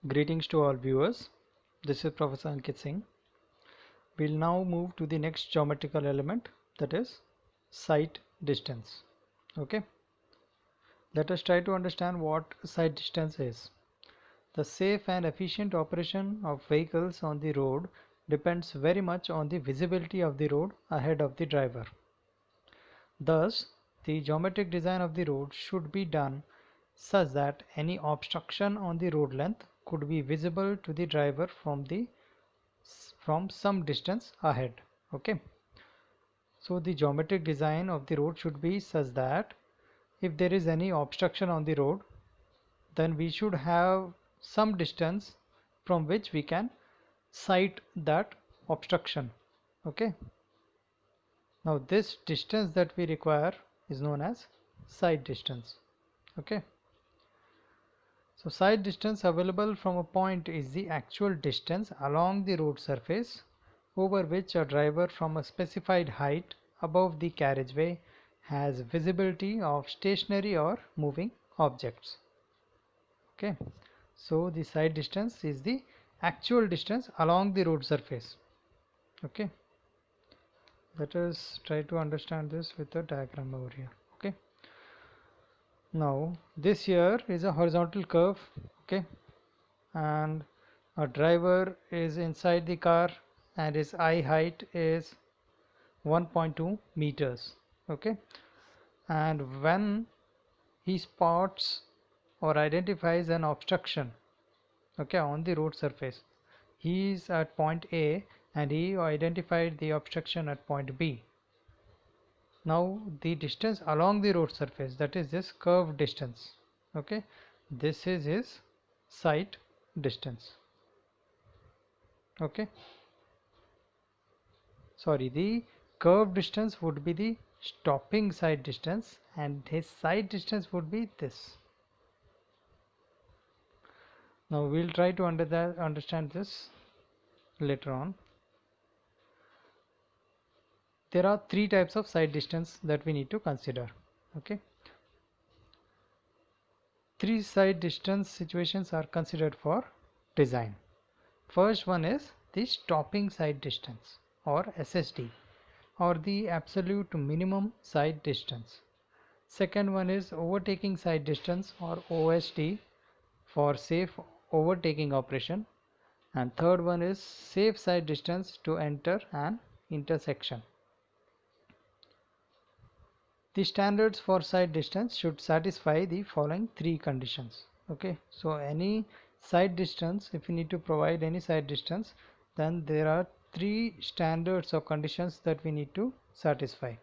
Greetings to all viewers. This is Professor Ankit Singh. We'll now move to the next geometrical element, that is sight distance. Okay. Let us try to understand what sight distance is. The safe and efficient operation of vehicles on the road depends very much on the visibility of the road ahead of the driver. Thus, the geometric design of the road should be done such that any obstruction on the road length could be visible to the driver from some distance ahead. Okay, so the geometric design of the road should be such that if there is any obstruction on the road, then we should have some distance from which we can sight that obstruction. Okay, now this distance that we require is known as sight distance. Okay, so sight distance available from a point is the actual distance along the road surface over which a driver from a specified height above the carriageway has visibility of stationary or moving objects. Okay, so the sight distance is the actual distance along the road surface. Okay, let us try to understand this with a diagram over here. Okay, now this here is a horizontal curve. Okay, and a driver is inside the car and his eye height is 1.2 meters. Okay, and when he spots or identifies an obstruction, okay, on the road surface, he is at point A and he identified the obstruction at point B. Now the distance along the road surface, that is this curved distance, okay, this is his sight distance. Okay, sorry, the curved distance would be the stopping sight distance and his sight distance would be this. Now we'll try to understand this later on. There are three types of sight distance that we need to consider. Okay, three sight distance situations are considered for design. First one is the stopping sight distance or SSD, or the absolute minimum sight distance. Second one is overtaking sight distance or OSD for safe overtaking operation, and third one is safe sight distance to enter an intersection. The standards for sight distance should satisfy the following three conditions. Okay, so any sight distance, if you need to provide any sight distance, then there are three standards or conditions that we need to satisfy.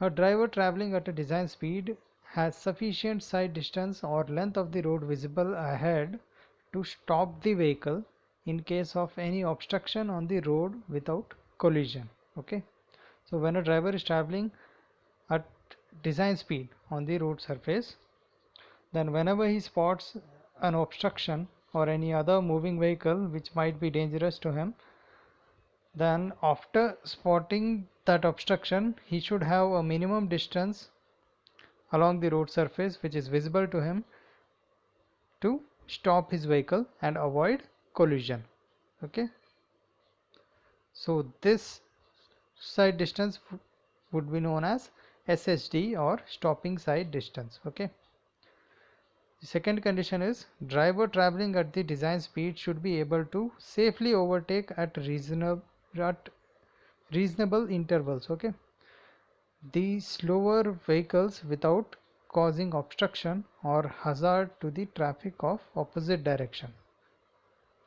A driver traveling at a design speed has sufficient sight distance or length of the road visible ahead to stop the vehicle in case of any obstruction on the road without collision. Okay, so when a driver is traveling at design speed on the road surface, then whenever he spots an obstruction or any other moving vehicle which might be dangerous to him, then after spotting that obstruction he should have a minimum distance along the road surface which is visible to him to stop his vehicle and avoid collision. Okay, so this sight distance would be known as SSD or stopping sight distance. Okay, the second condition is driver traveling at the design speed should be able to safely overtake at reasonable intervals. Okay, the slower vehicles without causing obstruction or hazard to the traffic of opposite direction.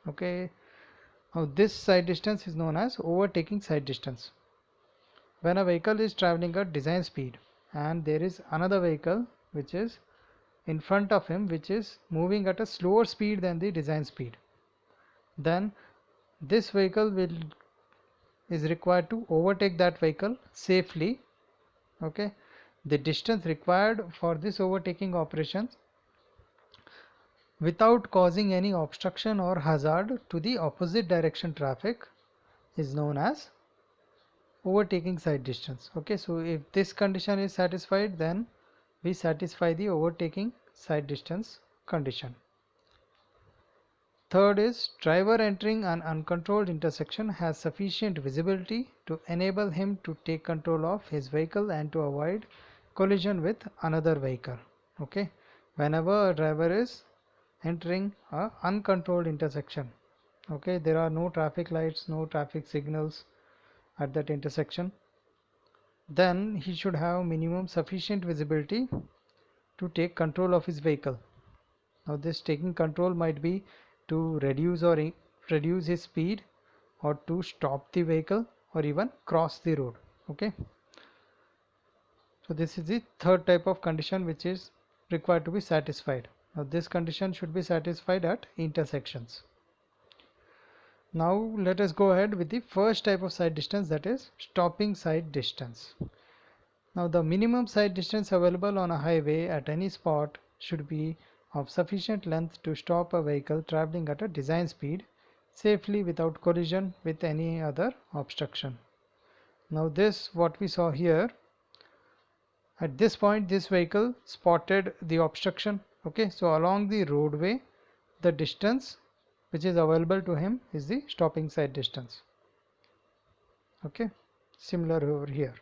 Okay, now this sight distance is known as overtaking sight distance. When a vehicle is traveling at design speed and there is another vehicle which is in front of him which is moving at a slower speed than the design speed, then this vehicle is required to overtake that vehicle safely. Okay, the distance required for this overtaking operation without causing any obstruction or hazard to the opposite direction traffic is known as overtaking sight distance. Okay, so if this condition is satisfied, then we satisfy the overtaking sight distance condition. Third is driver entering an uncontrolled intersection has sufficient visibility to enable him to take control of his vehicle and to avoid collision with another vehicle. Okay, whenever a driver is entering a uncontrolled intersection, okay, there are no traffic lights, no traffic signals at that intersection, then he should have minimum sufficient visibility to take control of his vehicle. Now this taking control might be to reduce his speed, or to stop the vehicle, or even cross the road. Okay, so this is the third type of condition which is required to be satisfied. Now this condition should be satisfied at intersections. Now let us go ahead with the first type of sight distance, that is stopping sight distance. Now the minimum sight distance available on a highway at any spot should be of sufficient length to stop a vehicle traveling at a design speed safely without collision with any other obstruction. Now this, what we saw here, at this point this vehicle spotted the obstruction. Okay, so along the roadway the distance which is available to him is the stopping sight distance. Okay, similar over here.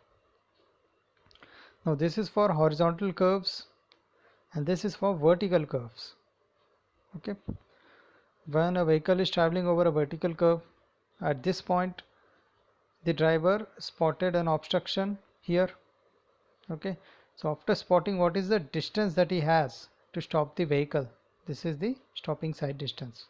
Now this is for horizontal curves and this is for vertical curves. Okay, when a vehicle is traveling over a vertical curve, at this point the driver spotted an obstruction here. Okay, so after spotting, what is the distance that he has to stop the vehicle? This is the stopping sight distance.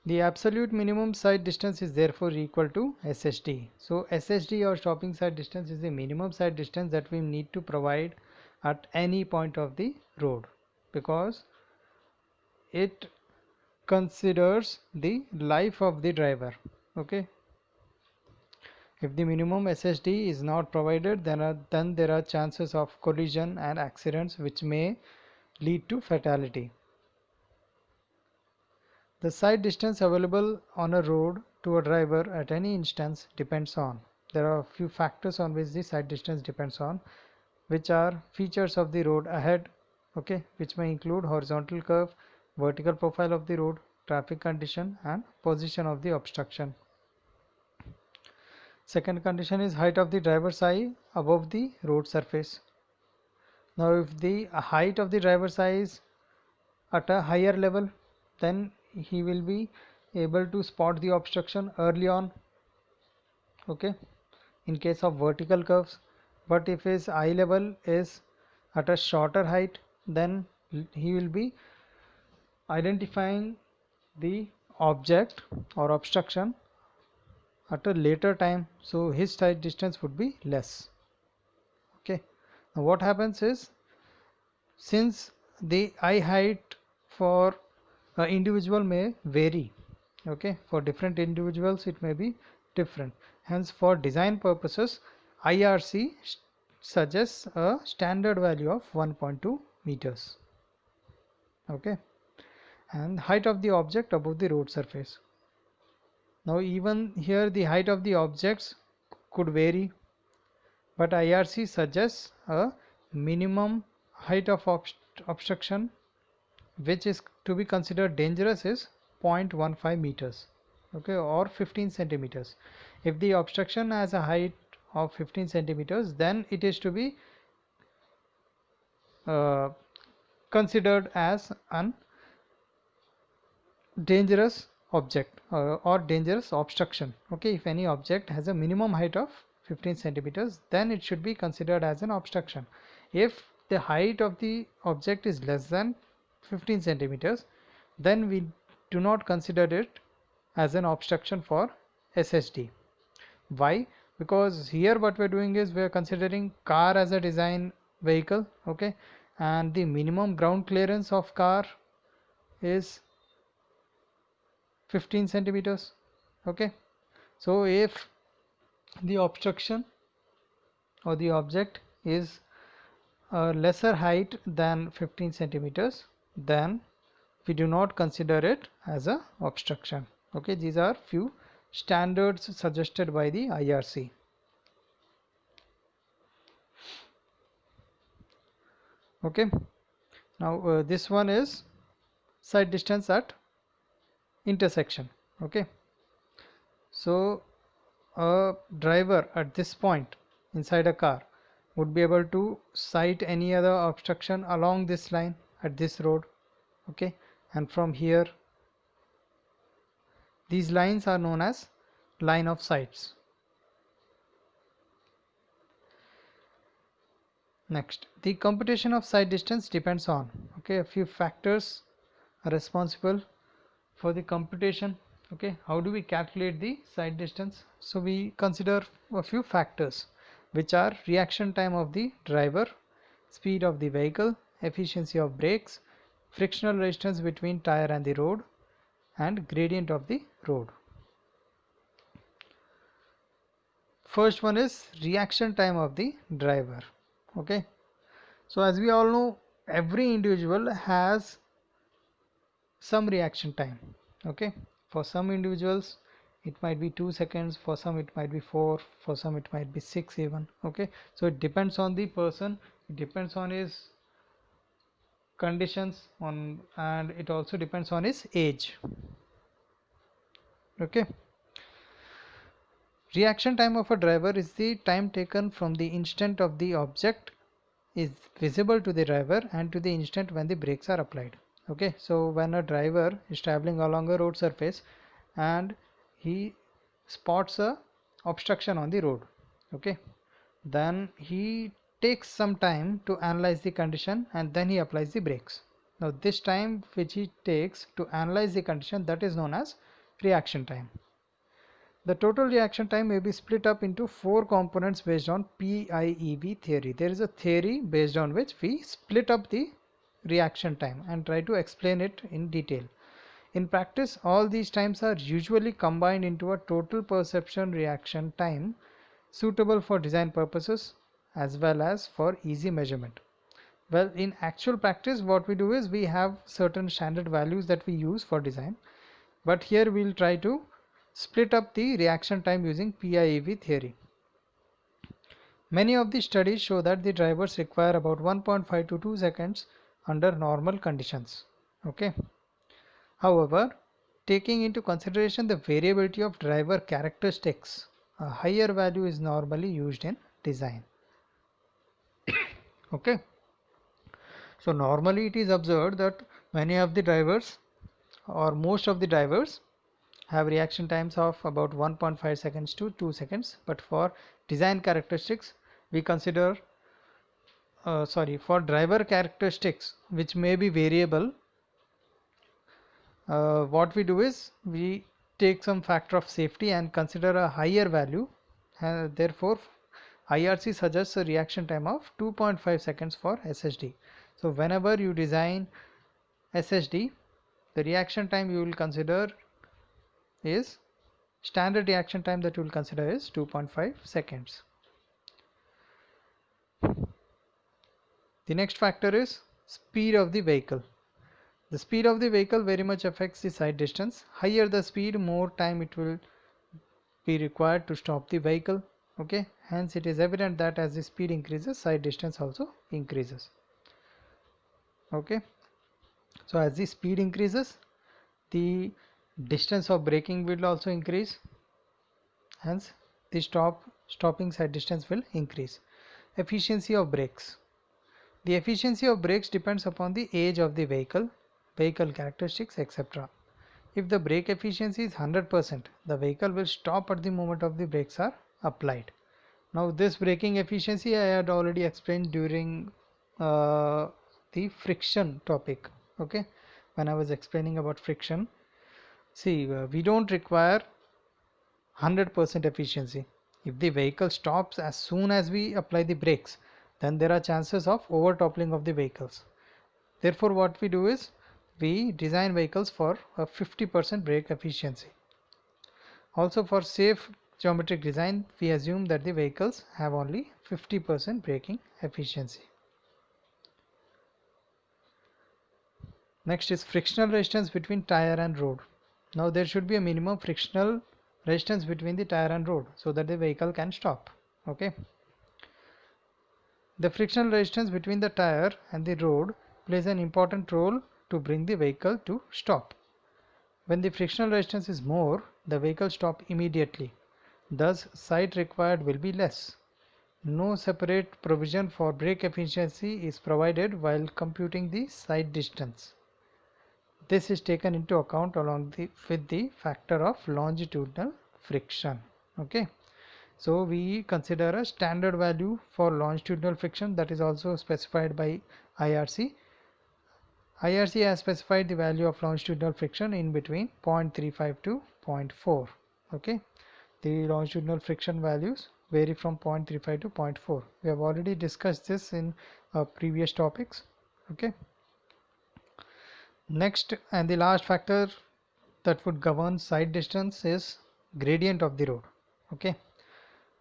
The absolute minimum sight distance is therefore equal to SSD. So SSD, or stopping sight distance, is the minimum sight distance that we need to provide at any point of the road, because it considers the life of the driver. Okay, if the minimum SSD is not provided, then there are chances of collision and accidents which may lead to fatality. The sight distance available on a road to a driver at any instance depends on, there are a few factors on which the sight distance depends on, which are features of the road ahead, okay, which may include horizontal curve, vertical profile of the road, traffic condition, and position of the obstruction. Second condition is height of the driver's eye above the road surface. Now if the height of the driver's eye is at a higher level, then he will be able to spot the obstruction early on, okay, in case of vertical curves. But if his eye level is at a shorter height, then he will be identifying the object or obstruction at a later time, so his sight distance would be less. Okay, now what happens is, since the eye height for an individual may vary, okay, for different individuals it may be different, hence for design purposes IRC suggests a standard value of 1.2 meters, okay, and height of the object above the road surface. Now even here the height of the objects could vary, but IRC suggests a minimum height of obstruction which is to be considered dangerous is 0.15 meters, okay, or 15 centimeters. If the obstruction has a height of 15 centimeters, then it is to be considered as an dangerous object or dangerous obstruction. Okay, if any object has a minimum height of 15 centimeters, then it should be considered as an obstruction. If the height of the object is less than 15 centimeters, then we do not consider it as an obstruction for SSD. Why? Because here what we're doing is we're considering car as a design vehicle, okay, and the minimum ground clearance of car is 15 centimeters. Okay, so if the obstruction or the object is a lesser height than 15 centimeters, then we do not consider it as a obstruction. Okay, these are few standards suggested by the IRC. Okay, Now this one is sight distance at intersection. Okay, so a driver at this point inside a car would be able to sight any other obstruction along this line at this road. Okay, and from here these lines are known as line of sights. Next, the computation of sight distance depends on, okay, a few factors are responsible for the computation. Okay, how do we calculate the sight distance? So we consider a few factors, which are reaction time of the driver, speed of the vehicle, efficiency of brakes, frictional resistance between tire and the road, and gradient of the road. First one is reaction time of the driver. Okay, so as we all know, every individual has some reaction time. Okay, for some individuals it might be 2 seconds, for some it might be 4, for some it might be 6 even. Okay, so it depends on the person, it depends on his conditions on, and it also depends on his age. Okay, reaction time of a driver is the time taken from the instant of the object is visible to the driver and to the instant when the brakes are applied. Okay, so when a driver is traveling along a road surface and he spots a obstruction on the road, okay, then he takes some time to analyze the condition and then he applies the brakes. Now this time which he takes to analyze the condition, that is known as reaction time. The total reaction time may be split up into 4 components based on PIEV theory. There is a theory based on which we split up the reaction time and try to explain it in detail. In practice, all these times are usually combined into a total perception reaction time suitable for design purposes as well as for easy measurement. Well, in actual practice, what we do is we have certain standard values that we use for design, but here we'll try to split up the reaction time using PIEV theory. Many of the studies show that the drivers require about 1.5 to 2 seconds under normal conditions. Okay. However, taking into consideration the variability of driver characteristics, a higher value is normally used in design. Okay. So normally it is observed that many of the drivers or most of the drivers have reaction times of about 1.5 seconds to 2 seconds, but for design characteristics we consider for driver characteristics which may be variable, what we do is we take some factor of safety and consider a higher value, therefore IRC suggests a reaction time of 2.5 seconds for SSD. So whenever you design SSD, the reaction time you will consider is standard reaction time that you will consider is 2.5 seconds. The next factor is speed of the vehicle. The speed of the vehicle very much affects the sight distance. Higher the speed, more time it will be required to stop the vehicle. Okay, hence it is evident that as the speed increases, sight distance also increases. Okay, so as the speed increases, the distance of braking will also increase, hence the stopping sight distance will increase. Efficiency of brakes. The efficiency of brakes depends upon the age of the vehicle, vehicle characteristics, etc. If the brake efficiency is 100%, the vehicle will stop at the moment of the brakes are applied. Now this braking efficiency I had already explained during the friction topic. Okay, when I was explaining about friction, see, we don't require 100% efficiency. If the vehicle stops as soon as we apply the brakes, then there are chances of over toppling of the vehicles. Therefore what we do is we design vehicles for a 50% brake efficiency. Also for safe geometric design, we assume that the vehicles have only 50% braking efficiency. Next is frictional resistance between tire and road. Now there should be a minimum frictional resistance between the tire and road so that the vehicle can stop. Okay. The frictional resistance between the tire and the road plays an important role to bring the vehicle to stop. When the frictional resistance is more, the vehicle stops immediately. Thus, site required will be less. No separate provision for brake efficiency is provided while computing the site distance. This is taken into account with the factor of longitudinal friction. Okay, so we consider a standard value for longitudinal friction that is also specified by IRC. IRC has specified the value of longitudinal friction in between 0.35 to 0.4. Okay, the longitudinal friction values vary from 0.35 to 0.4. We have already discussed this in previous topics. Okay, next and the last factor that would govern site distance is gradient of the road. Okay,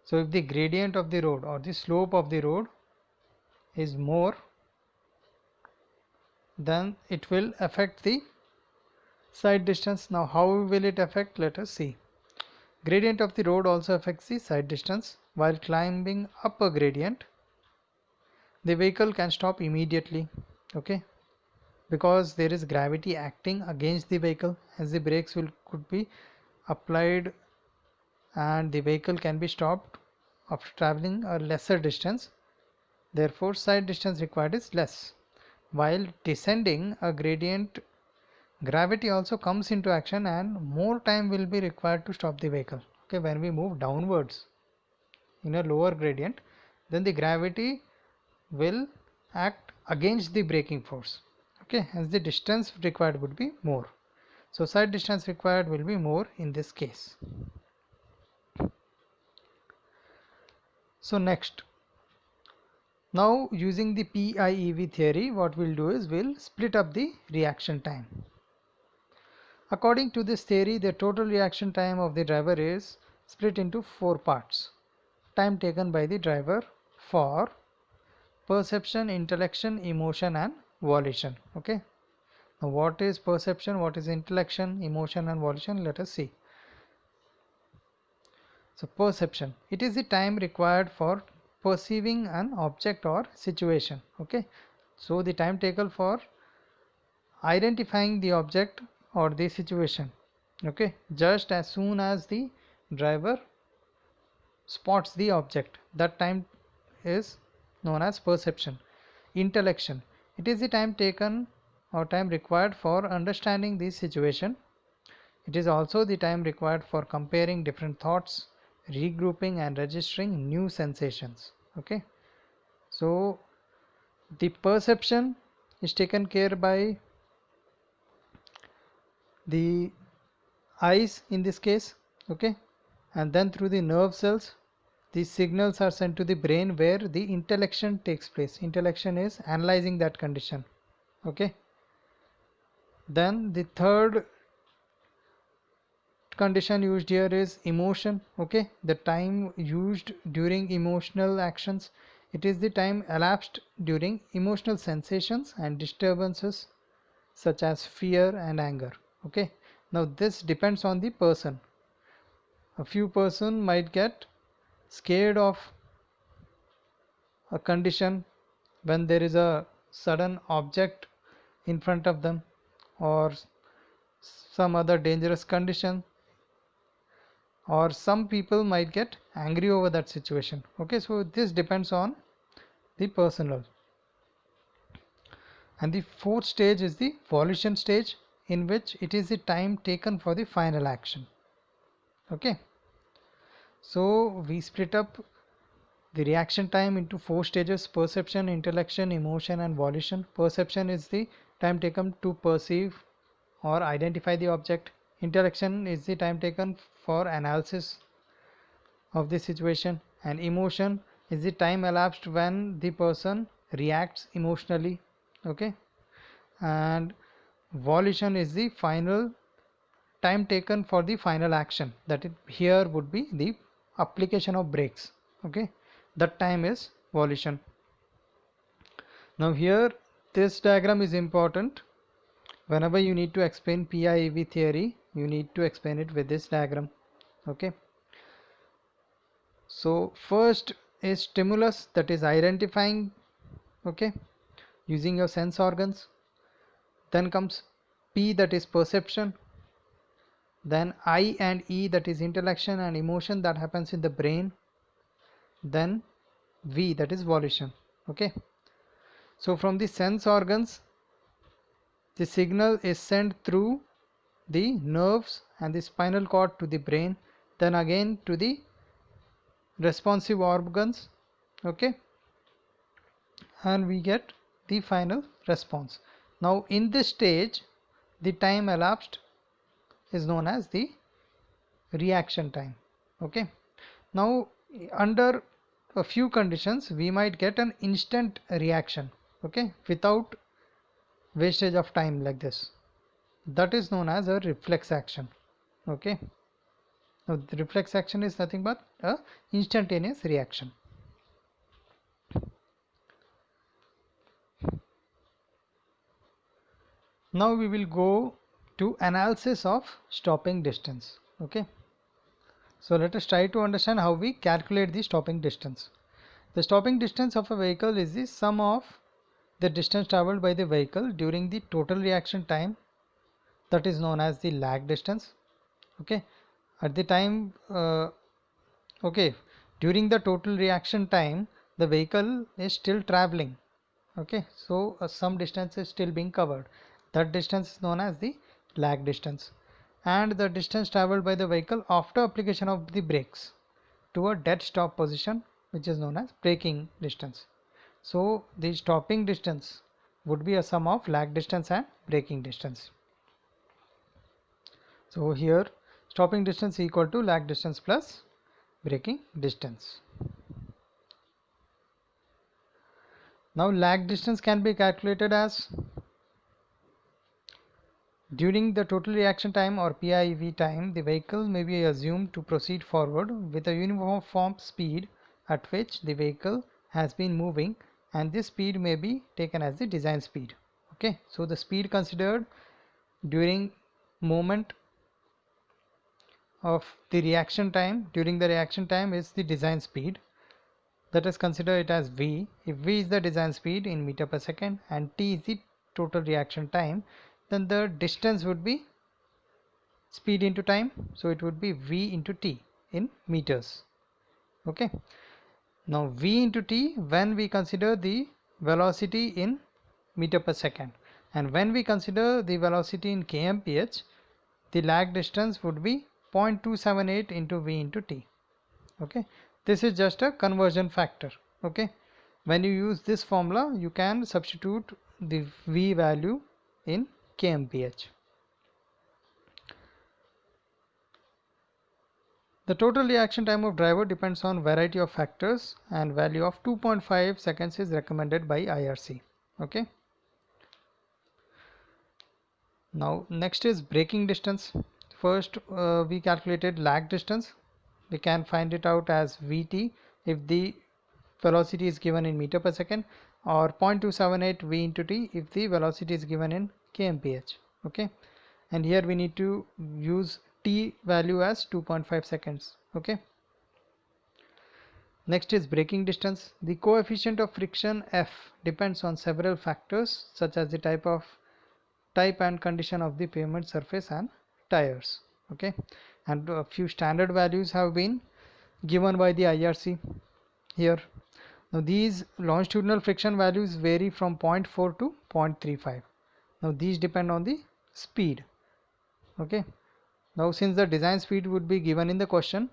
so if the gradient of the road or the slope of the road is more, then it will affect the site distance. Now how will it affect? Let us see. Gradient of the road also affects the site distance. While climbing up a gradient, the vehicle can stop immediately. Okay, because there is gravity acting against the vehicle, as the brakes could be applied and the vehicle can be stopped after traveling a lesser distance. Therefore, site distance required is less. While descending a gradient, gravity also comes into action and more time will be required to stop the vehicle. Okay, when we move downwards in a lower gradient, then the gravity will act against the braking force. Okay, hence the distance required would be more. So site distance required will be more in this case. So next, now using the PIEV theory, what we'll do is we'll split up the reaction time. According to this theory, the total reaction time of the driver is split into 4 parts. Time taken by the driver for perception, intellection, emotion and volition. Okay, now what is perception, what is intellection, emotion and volition? Let us see. So perception, it is the time required for perceiving an object or situation. Okay, so the time taken for identifying the object or the situation. Okay, just as soon as the driver spots the object, that time is known as perception. Intellection, it is the time taken or time required for understanding the situation. It is also the time required for comparing different thoughts, regrouping and registering new sensations. Okay, so the perception is taken care by the eyes in this case. Okay, and then through the nerve cells these signals are sent to the brain where the intellection takes place. Intellection is analyzing that condition. Okay, then the third condition used here is emotion. Okay, the time used during emotional actions, it is the time elapsed during emotional sensations and disturbances such as fear and anger. Okay, now this depends on the person. A few person might get scared of a condition when there is a sudden object in front of them or some other dangerous condition, or some people might get angry over that situation. Okay, so this depends on the personal. And the fourth stage is the volition stage, in which it is the time taken for the final action. Okay, so we split up the reaction time into 4 stages: perception, intellection, emotion and volition. Perception is the time taken to perceive or identify the object. Intellection is the time taken for analysis of the situation, and emotion is the time elapsed when the person reacts emotionally. Okay, and volition is the final time taken for the final action, that it here would be the application of brakes. Okay, that time is volition. Now here this diagram is important. Whenever you need to explain PIEV theory, you need to explain it with this diagram. Okay, so first is stimulus, that is identifying. Okay, using your sense organs. Then comes P, that is perception. Then I and E, that is intellection and emotion that happens in the brain. Then V, that is volition. Okay, so from the sense organs, the signal is sent through the nerves and the spinal cord to the brain, then again to the responsive organs. Okay, and we get the final response. Now in this stage, the time elapsed is known as the reaction time. Okay, now under a few conditions we might get an instant reaction, okay, without wastage of time like this. That is known as a reflex action. Okay, now the reflex action is nothing but a instantaneous reaction. Now we will go to analysis of stopping distance. Okay, so let us try to understand how we calculate the stopping distance. The stopping distance of a vehicle is the sum of the distance traveled by the vehicle during the total reaction time, that is known as the lag distance. Okay, at the time okay, during the total reaction time the vehicle is still traveling. Okay, so some distance is still being covered. That distance is known as the lag distance. And the distance traveled by the vehicle after application of the brakes to a dead stop position, which is known as braking distance. So the stopping distance would be a sum of lag distance and braking distance. So here stopping distance equal to lag distance plus braking distance. Now lag distance can be calculated as during the total reaction time or PIV time, the vehicle may be assumed to proceed forward with a uniform speed at which the vehicle has been moving, and this speed may be taken as the design speed. Okay, so the speed considered during moment of the reaction time during the reaction time is the design speed. Let us consider it as V. If V is the design speed in meter per second and T is the total reaction time, then the distance would be speed into time, so it would be V into T in meters. Okay, now V into T when we consider the velocity in meter per second, and when we consider the velocity in kmph, the lag distance would be 0.278 into V into T. Okay, this is just a conversion factor. Okay, when you use this formula you can substitute the V value in kmph. The total reaction time of driver depends on variety of factors, and value of 2.5 seconds is recommended by IRC. Okay, now next is braking distance. First we calculated lag distance. We can find it out as Vt if the velocity is given in meter per second, or 0.278 V into T if the velocity is given in kmph. Okay, and here we need to use T value as 2.5 seconds. Okay, next is braking distance. The coefficient of friction F depends on several factors such as the type and condition of the pavement surface and tires. Okay, and a few standard values have been given by the IRC here. Now these longitudinal friction values vary from 0.4 to 0.35. Now these depend on the speed. Okay, now since the design speed would be given in the question,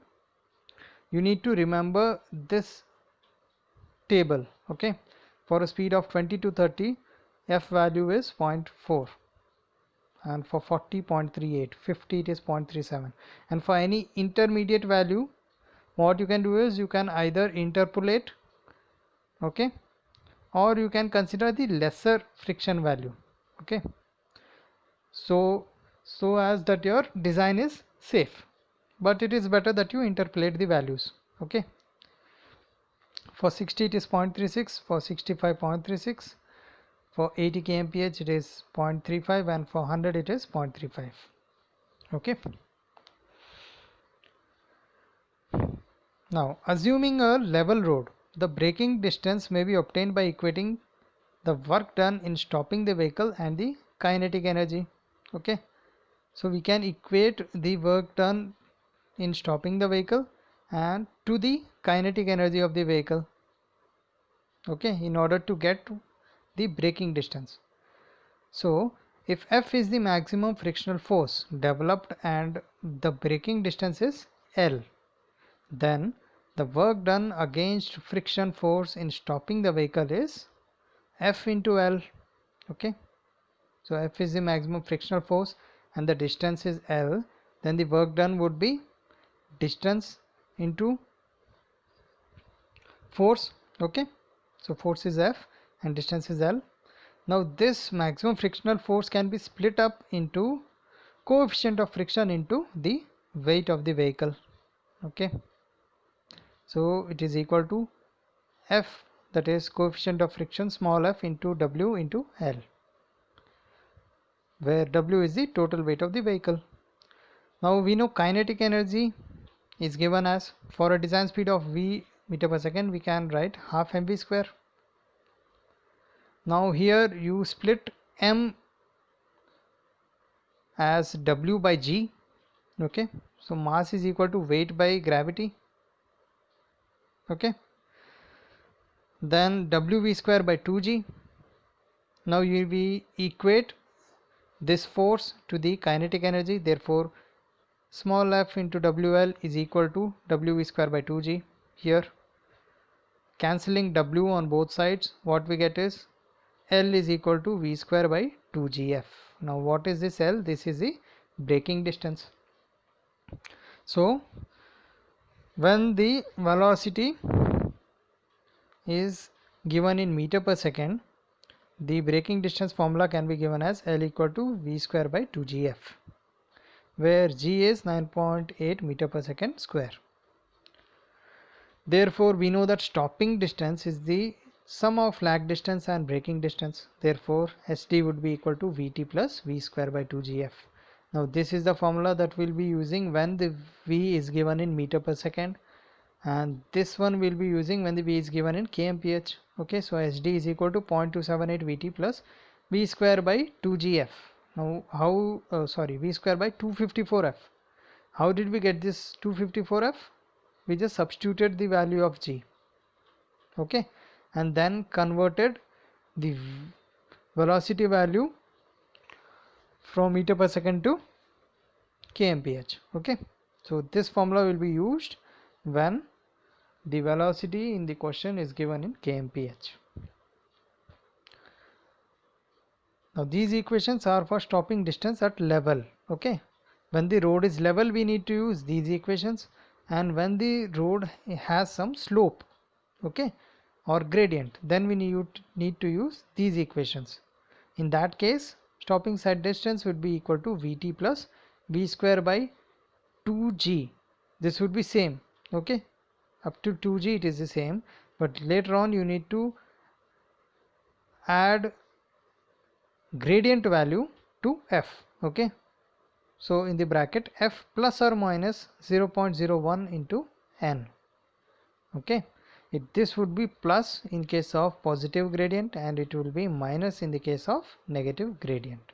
you need to remember this table. Okay, for a speed of 20 to 30, F value is 0.4, and for 40, 0.38, 50 it is 0.37, and for any intermediate value what you can do is you can either interpolate, okay, or you can consider the lesser friction value. Okay, so as that your design is safe, but it is better that you interpolate the values. Okay, for 60 it is 0.36, for 65 0.36, for 80 kmph it is 0.35, and for 100 it is 0.35. Okay, now assuming a level road, the braking distance may be obtained by equating the work done in stopping the vehicle and the kinetic energy. Okay, so we can equate the work done in stopping the vehicle and to the kinetic energy of the vehicle, okay, in order to get the braking distance. So if F is the maximum frictional force developed and the braking distance is L, then the work done against friction force in stopping the vehicle is F into L. Okay, so F is the maximum frictional force and the distance is L, then the work done would be distance into force. Okay, so force is F and distance is L. Now this maximum frictional force can be split up into coefficient of friction into the weight of the vehicle. Okay, so it is equal to F, that is coefficient of friction small f into W into L, where W is the total weight of the vehicle. Now we know kinetic energy is given as, for a design speed of V meter per second, we can write half mv square. Now here you split m as W by G. Okay, so mass is equal to weight by gravity. Okay, then WV square by 2G. Now we equate this force to the kinetic energy, therefore small f into WL is equal to WV square by 2G. Here cancelling W on both sides, what we get is L is equal to V square by 2GF. Now what is this L? This is the braking distance. So when the velocity is given in meter per second, the braking distance formula can be given as L equal to V square by 2GF, where G is 9.8 meter per second square. Therefore we know that stopping distance is the sum of lag distance and braking distance. Therefore SD would be equal to Vt plus V square by 2GF. Now this is the formula that we'll be using when the V is given in meter per second, and this one will be using when the V is given in kmph. Okay, so SD is equal to 0.278 Vt plus V square by 2GF. Now how V square by 254F. How did we get this 254F? We just substituted the value of G. Okay, and then converted the velocity value from meter per second to kmph. Okay, so this formula will be used when the velocity in the question is given in kmph. Now these equations are for stopping distance at level. Okay, when the road is level we need to use these equations, and when the road has some slope, okay, or gradient, then we need to use these equations. In that case stopping side distance would be equal to Vt plus V square by 2G. This would be same. Okay, up to 2G it is the same, but later on you need to add gradient value to F. Okay, so in the bracket F plus or minus 0.01 into N. Okay, this would be plus in case of positive gradient and it will be minus in the case of negative gradient.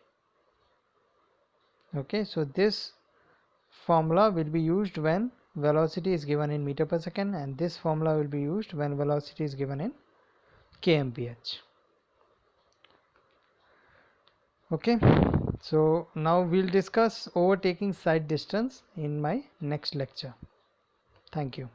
Okay, so this formula will be used when velocity is given in meter per second, and this formula will be used when velocity is given in kmph. Okay, so now we'll discuss overtaking side distance in my next lecture. Thank you.